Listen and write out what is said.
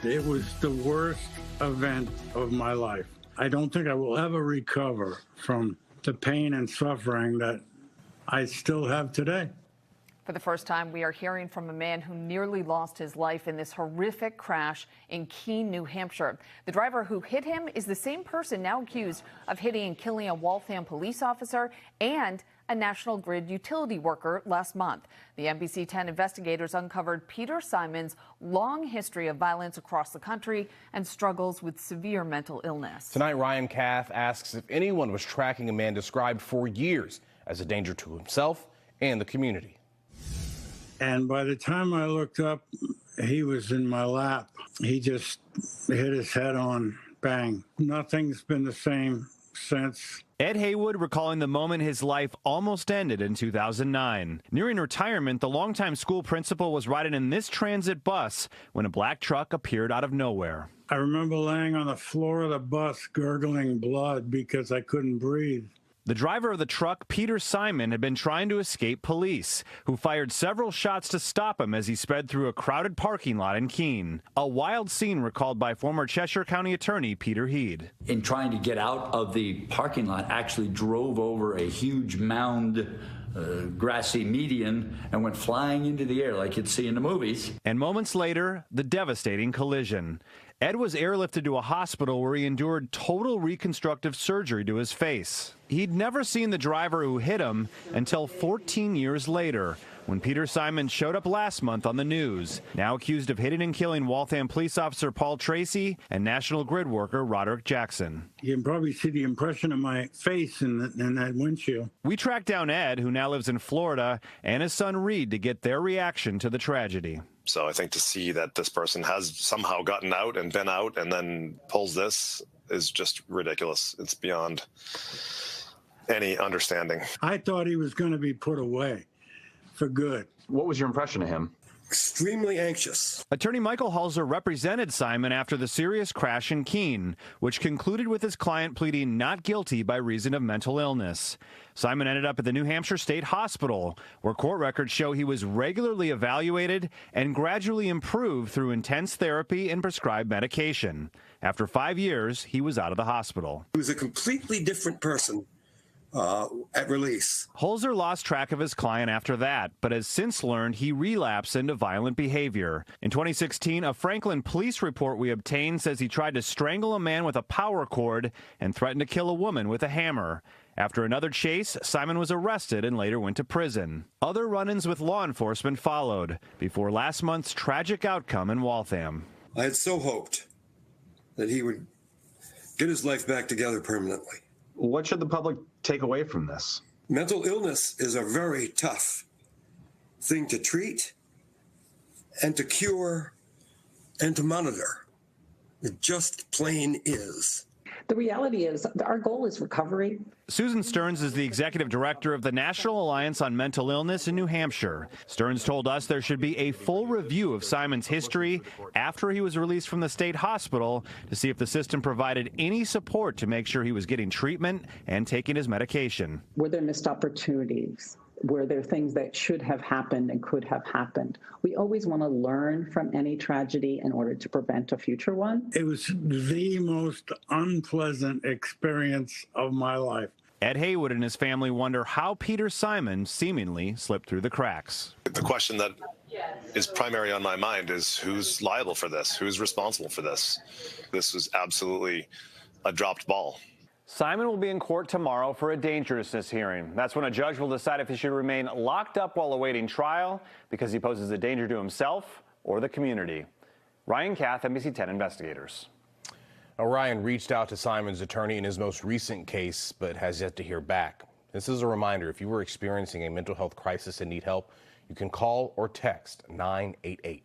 It was the worst event of my life. I don't think I will ever recover from the pain and suffering that I still have today. For the first time, we are hearing from a man who nearly lost his life in this horrific crash in Keene, New Hampshire. The driver who hit him is the same person now accused of hitting and killing a Waltham police officer and a National Grid utility worker last month. The NBC 10 investigators uncovered Peter Simon's long history of violence across the country and struggles with severe mental illness. Tonight, Ryan Kath asks if anyone was tracking a man described for years as a danger to himself and the community. And by the time I looked up, he was in my lap. He just hit his head on, bang. Nothing's been the same since. Ed Haywood recalling the moment his life almost ended in 2009. Nearing retirement, the longtime school principal was riding in this transit bus when a black truck appeared out of nowhere. I remember laying on the floor of the bus gurgling blood because I couldn't breathe. The driver of the truck, Peter Simon, had been trying to escape police, who fired several shots to stop him as he sped through a crowded parking lot in Keene. A wild scene recalled by former Cheshire County Attorney Peter Heed. In trying to get out of the parking lot, actually drove over a huge mound grassy median and went flying into the air like you'd see in the movies. And moments later, the devastating collision. Ed was airlifted to a hospital where he endured total reconstructive surgery to his face. He'd never seen the driver who hit him until 14 years later, when Peter Simon showed up last month on the news, now accused of hitting and killing Waltham police officer Paul Tracy and National Grid worker Roderick Jackson. You can probably see the impression of my face in that windshield. We tracked down Ed, who now lives in Florida, and his son Reed to get their reaction to the tragedy. So I think to see that this person has somehow gotten out and been out and then pulls this is just ridiculous. It's beyond any understanding. I thought he was going to be put away for good. What was your impression of him? Extremely anxious. Attorney Michael Halser represented Simon after the serious crash in Keene, which concluded with his client pleading not guilty by reason of mental illness. Simon ended up at the New Hampshire State Hospital, where court records show he was regularly evaluated and gradually improved through intense therapy and prescribed medication. After 5 years, he was out of the hospital. He was a completely different person at release. Holzer lost track of his client after that, but has since learned he relapsed into violent behavior. In 2016, a Franklin police report we obtained says he tried to strangle a man with a power cord and threatened to kill a woman with a hammer. After another chase, Simon was arrested and later went to prison. Other run-ins with law enforcement followed before last month's tragic outcome in Waltham. I had so hoped that he would get his life back together permanently. What should the public take away from this? Mental illness is a very tough thing to treat and to cure and to monitor. It just plain is. The reality is our goal is recovery. Susan Stearns is the executive director of the National Alliance on Mental Illness in New Hampshire. Stearns told us there should be a full review of Simon's history after he was released from the state hospital to see if the system provided any support to make sure he was getting treatment and taking his medication. Were there missed opportunities? Were there things that should have happened and could have happened? We always want to learn from any tragedy in order to prevent a future one. It was the most unpleasant experience of my life. Ed Haywood and his family wonder how Peter Simon seemingly slipped through the cracks. The question that is primary on my mind is who's liable for this? Who's responsible for this? This was absolutely a dropped ball. Simon will be in court tomorrow for a dangerousness hearing. That's when a judge will decide if he should remain locked up while awaiting trial because he poses a danger to himself or the community. Ryan Kath, NBC 10 Investigators. Ryan reached out to Simon's attorney in his most recent case, but has yet to hear back. This is a reminder, if you were experiencing a mental health crisis and need help, you can call or text 988.